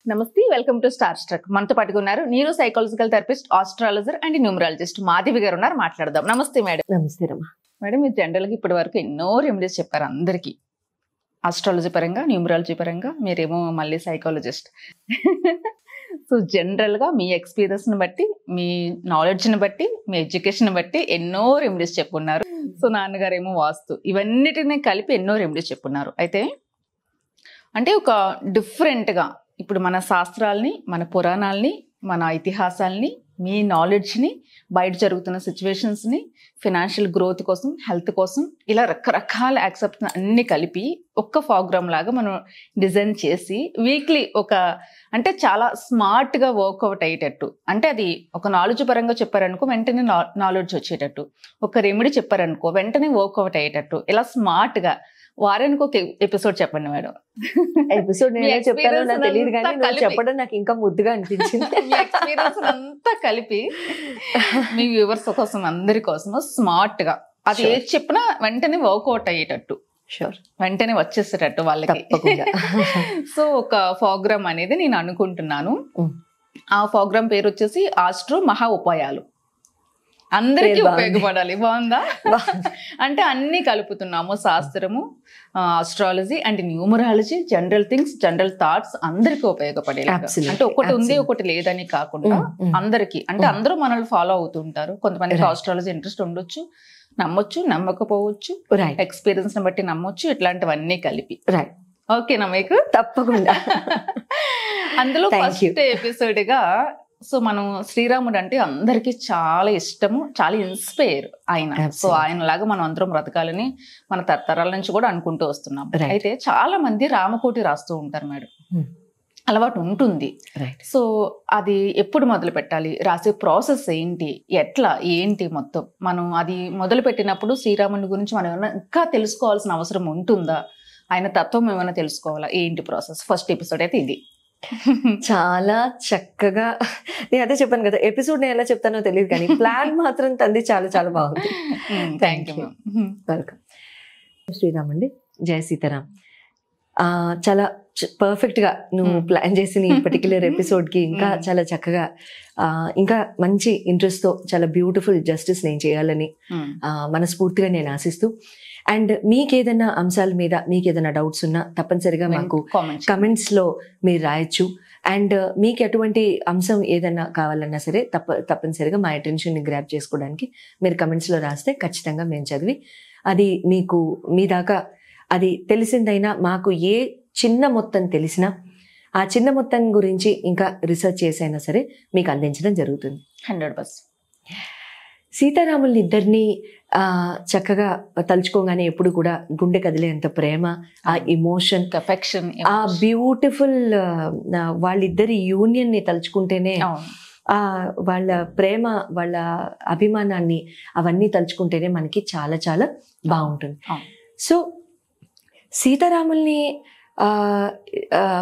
నమస్తే, welcome to star struck. మనతో పట్టుకున్నారు neuro psychological therapist, astrologer and numerologist Madhavi గారు ఉన్నారు. మాట్లాడదాం. నమస్తే మేడం. నమస్తే రమా. మేడం, మీరు జనరల్ గా ఇప్పటి వరకు ఎన్నో రెమెడీస్ చెప్పారు అందరికి, ఆస్ట్రాలజీ పరంగా, న్యూమరాలజీ పరంగా. మీరేమో మళ్ళీ సైకాలజిస్ట్. సో జనరల్ గా మీ ఎక్స్పీరియన్స్ ని బట్టి, మీ నాలెడ్జ్ ని బట్టి, మీ ఎడ్యుకేషన్ బట్టి ఎన్నో రెమెడీస్ చెప్పున్నారు. సో నాన్నగారు ఏమో వాస్తు, ఇవన్నిటిని కలిపి ఎన్నో రెమెడీస్ చెప్పున్నారు. అయితే అంటే ఒక డిఫరెంట్గా ఇప్పుడు మన శాస్త్రాల్ని, మన పురాణాలని, మన ఇతిహాసాలని, మీ నాలెడ్జ్ని, బయట జరుగుతున్న సిచ్యువేషన్స్ని, ఫినాన్షియల్ గ్రోత్ కోసం, హెల్త్ కోసం, ఇలా రకరకాల యాక్సెప్ట్ అన్ని కలిపి ఒక్క ప్రోగ్రామ్ లాగా మనం డిజైన్ చేసి వీక్లీ ఒక అంటే చాలా స్మార్ట్గా వర్కౌట్ అయ్యేటట్టు, అంటే అది ఒక నాలెడ్జ్ పరంగా చెప్పారనుకో వెంటనే నాలెడ్జ్ వచ్చేటట్టు, ఒక రెమెడీ చెప్పారనుకో వెంటనే వర్కౌట్ అయ్యేటట్టు, ఇలా స్మార్ట్గా వారానికి ఒక ఎపిసోడ్ చెప్పండి మేడం. ఎపిసోడ్ నేను చెప్తానో నాకు తెలియదు కానీ నువ్వు చెప్పడం నాకు ఇంకా ముద్దుగా అనిపించింది. మీ ఎక్స్పీరియన్స్ అంతా కలిపి మీ వ్యూవర్స్ కోసం, అందరి కోసం స్మార్ట్ గా అది ఏది చెప్పినా వెంటనే వర్కౌట్ అయ్యేటట్టు, వెంటనే వచ్చేసేటట్టు వాళ్ళకి. సో ఒక ప్రోగ్రామ్ అనేది నేను అనుకుంటున్నాను. ఆ ప్రోగ్రామ్ పేరు వచ్చేసి ఆస్ట్రో మహా ఉపాయాలు. అందరికీ ఉపయోగపడాలి. బాగుందా? అంటే అన్ని కలుపుతున్నాము, శాస్త్రము, astrology and numerology, general things, general thoughts అందరికి ఉపయోగపడేలా. అంటే ఒకటి ఉంది ఒకటి లేదని కాకుండా అందరికి, అంటే అందరూ మనల్ని ఫాలో అవుతుంటారు. కొంతమందికి ఆస్ట్రాలజీ ఇంట్రెస్ట్ ఉండొచ్చు, నమ్మొచ్చు, నమ్మకపోవచ్చు, ఎక్స్పీరియన్స్ ని బట్టి నమ్మొచ్చు, ఇట్లాంటివన్నీ కలిపి. ఓకేనా మీకు? తప్పకుండా. అందులో ఫస్ట్ ఎపిసోడ్ గా సో మనం శ్రీరాముడు అంటే అందరికి చాలా ఇష్టము, చాలా ఇన్స్పైర్ ఆయన. సో ఆయన లాగా మనం అందరం బ్రతకాలని మన తరతరాల నుంచి కూడా అనుకుంటూ వస్తున్నాం. అయితే చాలా మంది రామకోటి రాస్తూ ఉంటారు మేడం, అలవాటు ఉంటుంది. సో అది ఎప్పుడు మొదలు పెట్టాలి, రాసే ప్రాసెస్ ఏంటి, ఎట్లా ఏంటి మొత్తం మనం అది మొదలు పెట్టినప్పుడు శ్రీరాముని గురించి మనం ఏమైనా ఇంకా తెలుసుకోవాల్సిన అవసరం ఉంటుందా, ఆయన తత్వం ఏమైనా తెలుసుకోవాలా, ఏంటి ప్రాసెస్? ఫస్ట్ ఎపిసోడ్ అయితే ఇది. చాలా చక్కగా, నేను అదే చెప్పాను కదా, ఎపిసోడ్ నేను ఎలా చెప్తానో తెలియదు కానీ ప్లాన్ మాత్రం తంది చాలా చాలా బాగుంది. Thank you. వెల్కమ్. శ్రీరామ్ అండి, జయ సీతారాం. చాలా పర్ఫెక్ట్ గా నువ్వు ప్లాన్ చేసిన ఈ పర్టిక్యులర్ ఎపిసోడ్ కి ఇంకా చాలా చక్కగా, ఇంకా మంచి ఇంట్రెస్ట్ తో చాలా బ్యూటిఫుల్ జస్టిస్ నేను చేయాలని మనస్ఫూర్తిగా నేను ఆశిస్తూ, అండ్ మీకు ఏదైనా అంశాల మీద మీకు ఏదైనా డౌట్స్ ఉన్నా తప్పనిసరిగా మాకు కమెంట్స్ లో మీరు రాయొచ్చు. అండ్ మీకు ఎటువంటి అంశం ఏదైనా కావాలన్నా సరే తప్పనిసరిగా మా అటెన్షన్ ని గ్రాప్ చేసుకోవడానికి మీరు కమెంట్స్ లో రాస్తే ఖచ్చితంగా మేము చదివి అది మీకు మీ దాకా అది తెలిసిందైనా, మాకు ఏ చిన్న మొత్తం తెలిసినా ఆ చిన్న మొత్తం గురించి ఇంకా రీసెర్చ్ చేసైనా సరే మీకు అందించడం జరుగుతుంది. 100%. సీతారాముల్ని ఇద్దరిని చక్కగా తలుచుకోగానే ఎప్పుడు కూడా గుండె కదిలేంత ప్రేమ, ఆ ఇమోషన్, అఫెక్షన్, ఆ బ్యూటిఫుల్ వాళ్ళిద్దరి యూనియన్ ని తలుచుకుంటేనే, వాళ్ళ ప్రేమ, వాళ్ళ అభిమానాన్ని అవన్నీ తలుచుకుంటేనే మనకి చాలా చాలా బాగుంటుంది. సో సీతారాముల్ని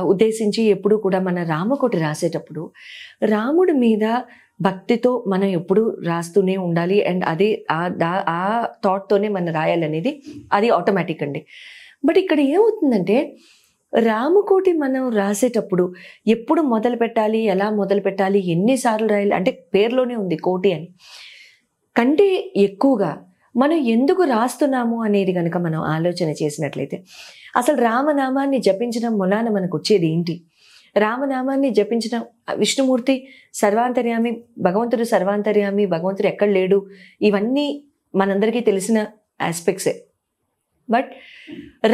ఉద్దేశించి ఎప్పుడు కూడా మన రామకోటి రాసేటప్పుడు రాముడి మీద భక్తితో మనం ఎప్పుడు రాస్తూనే ఉండాలి. అండ్ అదే ఆ థాట్తోనే మనం రాయాలనేది అది ఆటోమేటిక్ అండి. బట్ ఇక్కడ ఏమవుతుందంటే రామకోటి మనం రాసేటప్పుడు ఎప్పుడు మొదలు పెట్టాలి, ఎలా మొదలు పెట్టాలి, ఎన్నిసార్లు రాయాలి, అంటే పేరులోనే ఉంది కోటి అని, కంటే ఎక్కువగా మనం ఎందుకు రాస్తున్నాము అనేది కనుక మనం ఆలోచన చేసినట్లయితే అసలు రామనామాన్ని జపించడం మూలాన మనకు వచ్చేది ఏంటి? రామనామాన్ని జపించడం, విష్ణుమూర్తి సర్వాంతర్యామి, భగవంతుడు సర్వాంతర్యామి, భగవంతుడు ఎక్కడ లేడు, ఇవన్నీ మనందరికీ తెలిసిన ఆస్పెక్ట్సే. బట్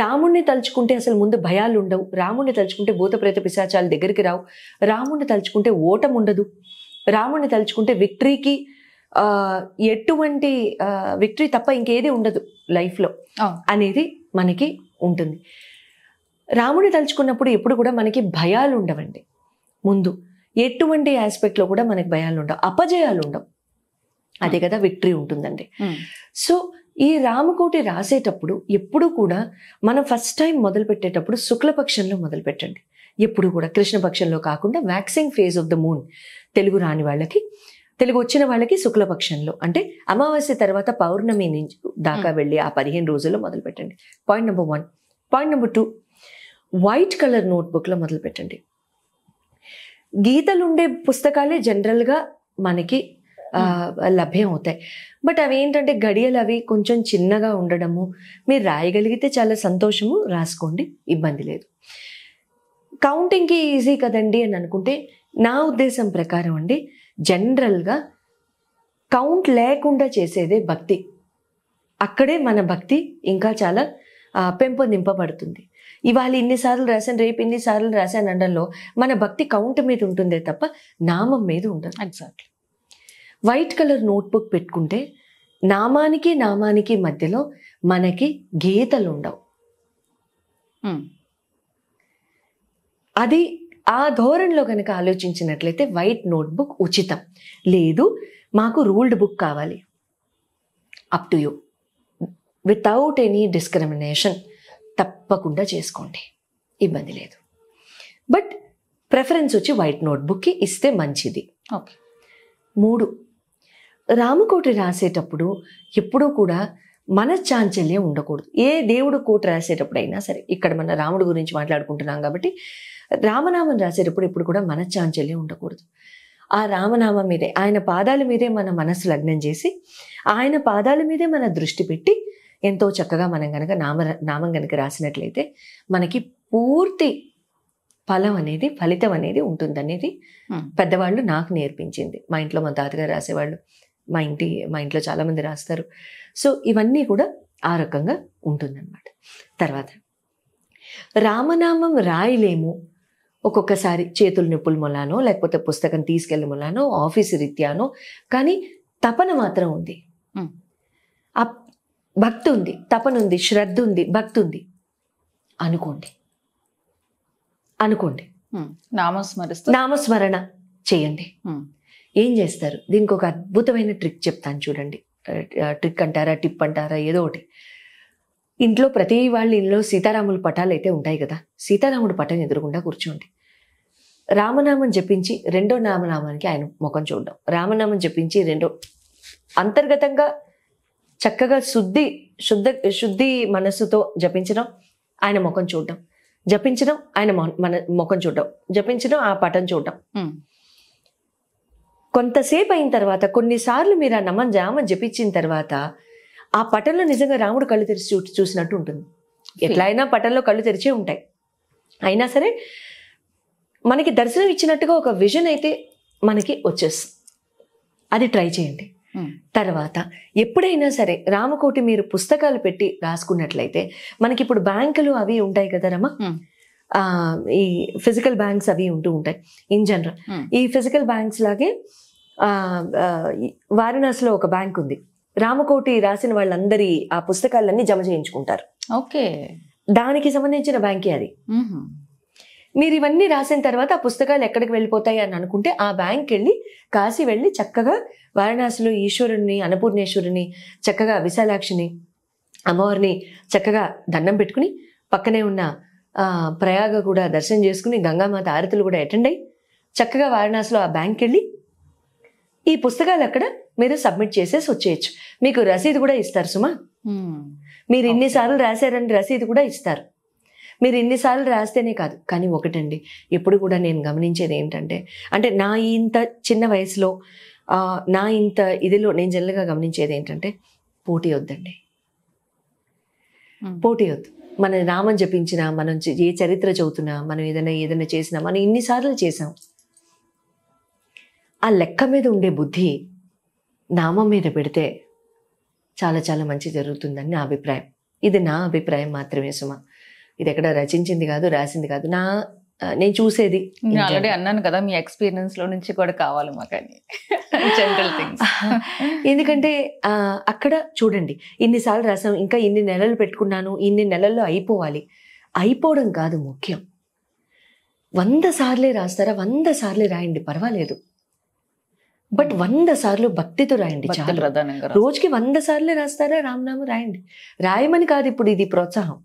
రాముణ్ణి తలుచుకుంటే అసలు ముందు భయాలు ఉండవు, రాముణ్ణి తలుచుకుంటే భూత ప్రేత పిశాచాల దగ్గరికి రావు, రాముణ్ణి తలుచుకుంటే ఓటం ఉండదు, రాముణ్ణి తలుచుకుంటే విక్టరీకి ఎటువంటి విక్టరీ తప్ప ఇంకేది ఉండదు లైఫ్లో అనేది మనకి ఉంటుంది. రాముని తలుచుకున్నప్పుడు ఎప్పుడు కూడా మనకి భయాలు ఉండవండి. ముందు ఎటువంటి ఆస్పెక్ట్లో కూడా మనకి భయాలు ఉండవు, అపజయాలు ఉండవు, అదే కదా విక్టరీ ఉంటుందండి. సో ఈ రామకోటి రాసేటప్పుడు ఎప్పుడు కూడా మనం ఫస్ట్ టైం మొదలు పెట్టేటప్పుడు శుక్లపక్షంలో మొదలు పెట్టండి. ఎప్పుడు కూడా కృష్ణపక్షంలో కాకుండా waxing phase of the moon, Telugu రాని వాళ్ళకి, తెలుగు వచ్చిన వాళ్ళకి శుక్లపక్షంలో, అంటే అమావాస్య తర్వాత పౌర్ణమి నుంచి దాకా వెళ్ళి ఆ 15 రోజుల్లో మొదలు పెట్టండి. Point number 1. Point number 2, white colour నోట్బుక్లో మొదలు పెట్టండి. గీతలు ఉండే పుస్తకాలే జనరల్గా మనకి లభ్యం అవుతాయి. బట్ అవి ఏంటంటే గడియలు అవి కొంచెం చిన్నగా ఉండడము, మీరు రాయగలిగితే చాలా సంతోషము, రాసుకోండి, ఇబ్బంది లేదు. కౌంటింగ్కి ఈజీ కదండి అని అనుకుంటే, నా ఉద్దేశం ప్రకారం అండి జనరల్గా కౌంట్ లేకుండా చేసేదే భక్తి. అక్కడే మన భక్తి ఇంకా చాలా పెంపొందింపబడుతుంది. ఇవాళ ఇన్నిసార్లు రాశాను, రేపు ఇన్నిసార్లు రాశాను అనడంలో మన భక్తి కౌంట్ మీద ఉంటుందే తప్ప నామం మీద ఉండదు. ఎగ్జాక్ట్లీ. వైట్ కలర్ నోట్బుక్ పెట్టుకుంటే నామానికి మధ్యలో మనకి గీతలు ఉండవు. అది ఆ ధోరణిలో కనుక ఆలోచించినట్లయితే వైట్ నోట్బుక్ ఉచితం. లేదు మాకు రూల్డ్ బుక్ కావాలి, up to you, without any discrimination తప్పకుండా చేసుకోండి, ఇబ్బంది లేదు. బట్ ప్రిఫరెన్స్ వచ్చి వైట్ నోట్బుక్కి ఇస్తే మంచిది. ఓకే. 3, రామకోటి రాసేటప్పుడు ఎప్పుడూ కూడా మనశ్చాంచల్యం ఉండకూడదు. ఏ దేవుడు కోటి రాసేటప్పుడు అయినా సరే, ఇక్కడ మన రాముడు గురించి మాట్లాడుకుంటున్నాం కాబట్టి రామనామం రాసేటప్పుడు ఎప్పుడు కూడా మనశ్చాంచల్యం ఉండకూడదు. ఆ రామనామం మీదే, ఆయన పాదాల మీదే మన మనస్సు లగ్నం చేసి, ఆయన పాదాల మీదే మన దృష్టి పెట్టి ఎంతో చక్కగా మనం కనుక నామం కనుక రాసినట్లయితే మనకి పూర్తి ఫలితం అనేది ఉంటుందనేది పెద్దవాళ్ళు నాకు నేర్పించింది. మా ఇంట్లో మా తాతగారు రాసేవాళ్ళు, మా ఇంట్లో చాలామంది రాస్తారు. సో ఇవన్నీ కూడా ఆ రకంగా ఉంటుందన్నమాట. తర్వాత రామనామం రాయలేము, ఒక్కొక్కసారి చేతులు నొప్పుల మూలానో, లేకపోతే పుస్తకం తీసుకెళ్ళే మూలానో, ఆఫీసు రీత్యానో, కానీ తపన మాత్రం ఉంది, ఆ భక్తి ఉంది, తపన ఉంది, శ్రద్ధ ఉంది, భక్తి ఉంది అనుకోండి, నామస్మరణ చేయండి. ఏం చేస్తారు? దీనికి ఒక అద్భుతమైన ట్రిక్ చెప్తాను చూడండి. ట్రిక్ అంటారా, టిప్ అంటారా, ఏదో ఒకటి. ఇంట్లో ప్రతి వాళ్ళ ఇంట్లో సీతారాముల పటాలు అయితే ఉంటాయి కదా, సీతారాముడి పటం ఎదురుగుండా కూర్చోండి. రామనామం జపించి రెండో నామనామానికి ఆయన ముఖం చూడడం, రామనామం జపించి అంతర్గతంగా చక్కగా శుద్ధి మనస్సుతో జపించడం, ఆయన ముఖం చూడడం, జపించడం, ఆయన ముఖం చూడడం, జపించడం, ఆ పటం చూడడం. కొంతసేపు అయిన తర్వాత, కొన్నిసార్లు మీరు ఆ జామం జపించిన తర్వాత ఆ పటంలో నిజంగా రాముడు కళ్ళు తెరిచి చూసినట్టు ఉంటుంది. ఎట్లా అయినా పటంలో కళ్ళు తెరిచే ఉంటాయి, అయినా సరే మనకి దర్శనం ఇచ్చినట్టుగా ఒక విజన్ అయితే మనకి వచ్చేస్తుంది. అది ట్రై చేయండి. తర్వాత ఎప్పుడైనా సరే రామకోటి మీరు పుస్తకాలు పెట్టి రాసుకున్నట్లయితే, మనకి ఇప్పుడు బ్యాంకులు అవి ఉంటాయి కదా రమ, ఈ ఫిజికల్ బ్యాంక్స్ అవి ఉంటూ ఉంటాయి ఇన్ జనరల్. ఈ ఫిజికల్ బ్యాంక్స్ లాగే వారణాసిలో ఒక బ్యాంక్ ఉంది. రామకోటి రాసిన వాళ్ళందరి ఆ పుస్తకాలన్నీ జమ చేయించుకుంటారు. ఓకే, దానికి సంబంధించిన బ్యాంకే అది. మీరు ఇవన్నీ రాసిన తర్వాత ఆ పుస్తకాలు ఎక్కడికి వెళ్ళిపోతాయి అని అనుకుంటే, ఆ బ్యాంక్ వెళ్ళి కాశీ వెళ్ళి చక్కగా వారణాసిలో ఈశ్వరుని, అన్నపూర్ణేశ్వరుని, చక్కగా విశాలాక్షిని అమ్మవారిని చక్కగా దండం పెట్టుకుని, పక్కనే ఉన్న ప్రయాగ కూడా దర్శనం చేసుకుని, గంగామాత ఆరతులు కూడా అటెండ్ అయ్యి చక్కగా వారణాసిలో ఆ బ్యాంక్ వెళ్ళి ఈ పుస్తకాలు అక్కడ మీరు సబ్మిట్ చేసేసి వచ్చేయచ్చు. మీకు రసీదు కూడా ఇస్తారు సుమా. మీరు ఇన్నిసార్లు రాశారని రసీదు కూడా ఇస్తారు. మీరు ఇన్నిసార్లు రాస్తేనే కాదు, కానీ ఒకటండి, ఎప్పుడు కూడా నేను గమనించేది ఏంటంటే, అంటే నా ఇంత చిన్న వయసులో, నా ఇంత ఇదిలో నేను జనరల్గా గమనించేది ఏంటంటే, పోటీ వద్దండి, పోటీ వద్దు. మన నామం జపించినా, మనం ఏ చరిత్ర చదువుతున్నా, మనం ఏదైనా చేసినా, మనం ఇన్నిసార్లు చేసాం, ఆ లెక్క మీద ఉండే బుద్ధి నామం మీద పెడితే చాలా చాలా మంచి జరుగుతుందని నా అభిప్రాయం. ఇది నా అభిప్రాయం మాత్రమే సుమా, ఇది ఎక్కడ రచించింది కాదు, రాసింది కాదు, నేను చూసేది. ఆల్రెడీ అన్నాను కదా, మీ ఎక్స్పీరియన్స్ లో నుంచి కూడా కావాలి మాకు జనరల్ థింగ్స్. ఎందుకంటే అక్కడ చూడండి, ఇన్నిసార్లు రాసాం, ఇంకా ఇన్ని నెలలు పెట్టుకున్నాను, ఇన్ని నెలల్లో అయిపోవాలి. అయిపోవడం కాదు ముఖ్యం. 100 సార్లే రాస్తారా, 100 సార్లే రాయండి, పర్వాలేదు. బట్ 100 సార్లు భక్తితో రాయండి చాలు. రోజుకి 100 సార్లే రాస్తారా, రామనామం రాయండి. రాయమని కాదు ఇప్పుడు ఇది ప్రోత్సాహం.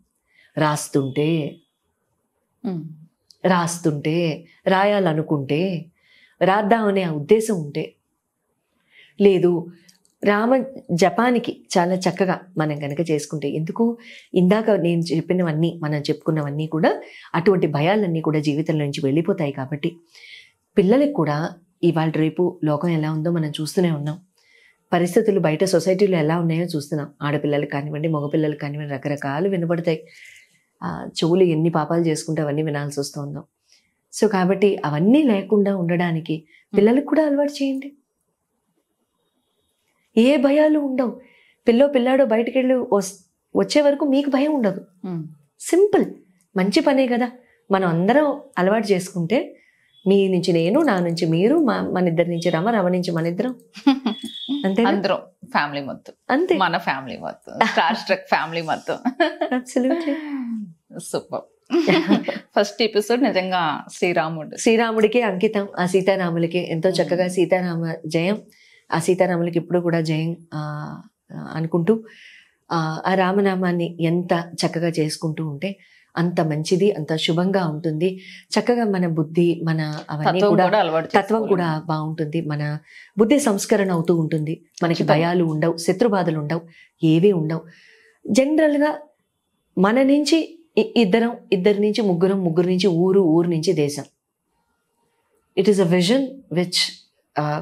రాస్తుంటే రాయాలనుకుంటే, రాద్దామనే ఆ ఉద్దేశం ఉంటే, లేదు రామ జపానికి చాలా చక్కగా మనం కనుక చేసుకుంటే, ఎందుకు ఇందాక నేను చెప్పినవన్నీ, మనం చెప్పుకున్నవన్నీ కూడా అటువంటి భయాలన్నీ కూడా జీవితంలో నుంచి వెళ్ళిపోతాయి. కాబట్టి పిల్లలకి కూడా ఇవాళ రేపు లోకం ఎలా ఉందో మనం చూస్తూనే ఉన్నాం. పరిస్థితులు బయట సొసైటీలో ఎలా ఉన్నాయో చూస్తున్నాం. ఆడపిల్లలకి కానివ్వండి, మగపిల్లలకి కానివ్వండి, రకరకాలు వినబడతాయి. చెవులు ఎన్ని పాపాలు చేసుకుంటే అవన్నీ వినాల్సి వస్తుందో. సో కాబట్టి అవన్నీ లేకుండా ఉండడానికి పిల్లలకు కూడా అలవాటు చేయండి. ఏ భయాలు ఉండవు. పిల్లాడో బయటికి వెళ్ళి వచ్చే వరకు మీకు భయం ఉండదు. సింపుల్, మంచి పనే కదా. మనం అందరం అలవాటు చేసుకుంటే, మీ నుంచి నేను, నా నుంచి మీరు, మన ఇద్దరి నుంచి రమ నుంచి మన ఇద్దరం, అంతే అందరం ఫ్యామిలీ మొత్తం, అంతే మన ఫ్యామిలీ మొత్తం, స్టార్ ట్రెక్ ఫ్యామిలీ మొత్తం. సూపర్. ఫస్ట్ ఎపిసోడ్ నిజంగా శ్రీరాముడికి అంకితం. ఆ సీతారాములకి ఎంతో చక్కగా సీతారామ జయం, ఆ సీతారాములకి ఇప్పుడు కూడా జయం అనుకుంటూ ఆ రామనామాన్ని ఎంత చక్కగా చేసుకుంటూ ఉంటే అంత మంచిది, అంత శుభంగా ఉంటుంది. చక్కగా మన బుద్ధి, మన అవన్నీ కూడా తత్వం కూడా బాగుంటుంది. మన బుద్ధి సంస్కరణ అవుతూ ఉంటుంది. మనకి భయాలు ఉండవు, శత్రుబాధలు ఉండవు, ఏవీ ఉండవు. జనరల్గా మన నుంచి ఇద్దరి నుంచి ముగ్గురు నుంచి ఊరు నుంచి దేశం. It is a vision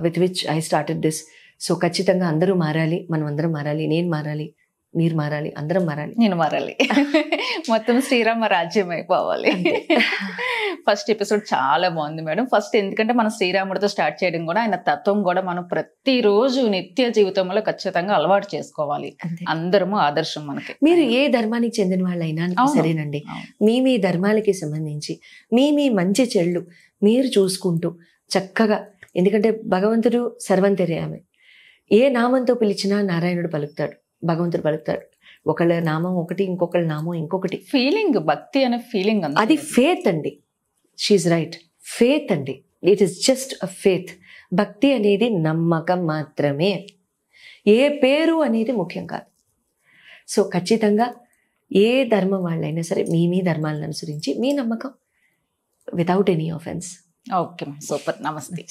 with which I started this. So ఖచ్చితంగా అందరూ మారాలి, మనం అందరం మారాలి, నేను మారాలి, మీరు మారాలి, అందరం మారాలి, నేను మారాలి. మొత్తం శ్రీరామ రాజ్యం అయిపోవాలి. ఫస్ట్ ఎపిసోడ్ చాలా బాగుంది మేడం. ఫస్ట్ ఎందుకంటే మనం శ్రీరాముడితో స్టార్ట్ చేయడం కూడా, ఆయన తత్వం కూడా మనం ప్రతిరోజు నిత్య జీవితంలో ఖచ్చితంగా అలవాటు చేసుకోవాలి. అందరము ఆదర్శం మనకి. మీరు ఏ ధర్మానికి చెందిన వాళ్ళైనా సరేనండి, మీ ధర్మాలకి సంబంధించి మీ మంచి చెళ్ళు మీరు చూసుకుంటూ చక్కగా, ఎందుకంటే భగవంతుడు సర్వంతర్యామి. ఏ నామంతో పిలిచినా నారాయణుడు పలుకుతాడు, భగవంతుడు పలుకుతాడు. ఒకళ్ళ నామం ఒకటి, ఇంకొకళ్ళ నామం ఇంకొకటి. ఫీలింగ్, భక్తి అనే ఫీలింగ్, అది ఫేత్ అండి. షీఈ్ రైట్, ఫేత్ అండి. It is just a faith. భక్తి అనేది నమ్మకం మాత్రమే, ఏ పేరు అనేది ముఖ్యం కాదు. సో ఖచ్చితంగా ఏ ధర్మం వాళ్ళైనా సరే మీ ధర్మాలను అనుసరించి మీ నమ్మకం, without any offence. Okay, super. నమస్తే.